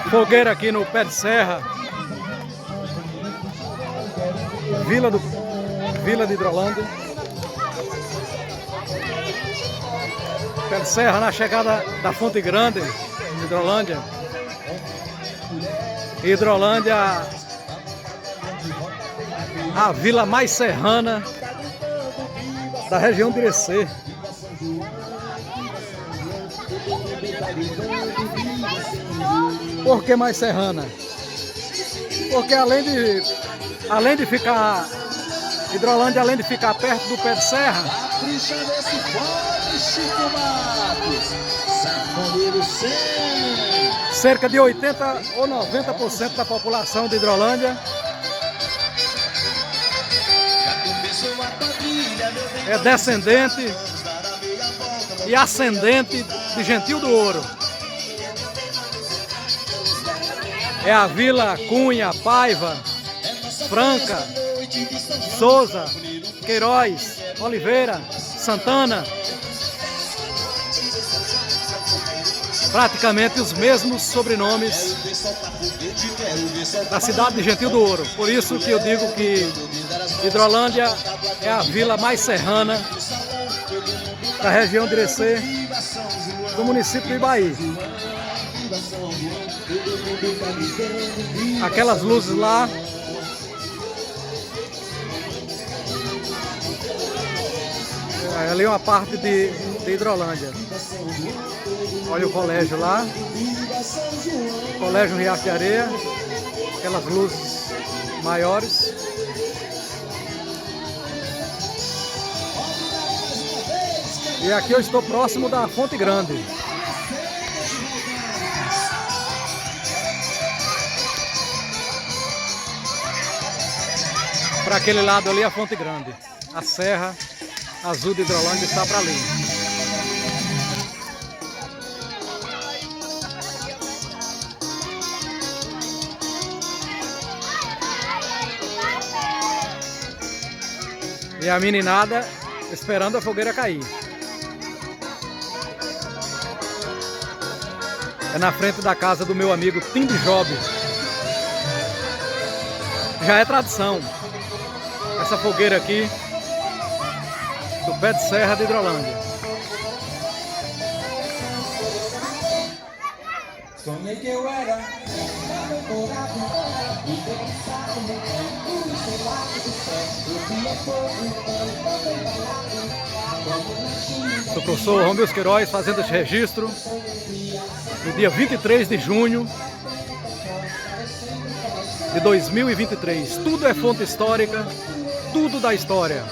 Fogueira aqui no pé de serra, Vila de Hidrolândia. Pé de serra na chegada da Fonte Grande, Hidrolândia. Hidrolândia, a vila mais serrana da região de Irecê. Por que mais serrana? Porque além de ficar Hidrolândia, além de ficar perto do pé de serra, cerca de 80 ou 90% da população de Hidrolândia é descendente e ascendente de Gentil do Ouro. É a Vila Cunha, Paiva, Franca, Souza, Queiroz, Oliveira, Santana. Praticamente os mesmos sobrenomes da cidade de Gentil do Ouro. Por isso que eu digo que Hidrolândia é a vila mais serrana da região de Irecê, do município de Ibaí. Aquelas luzes lá ali é uma parte de Hidrolândia. Olha o colégio lá, Colégio Riacho de Areia, aquelas luzes maiores. E aqui eu estou próximo da Fonte Grande. Para aquele lado ali a Fonte Grande. A Serra Azul de Hidrolândia está para ali. E a meninada esperando a fogueira cair. É na frente da casa do meu amigo Tim de Job. Já é tradição essa fogueira aqui do pé de serra de Hidrolândia. Sonhei que eu era o professor Romeu Queiroz fazendo esse registro no dia 23 de junho de 2023. Tudo é fonte histórica, tudo da história.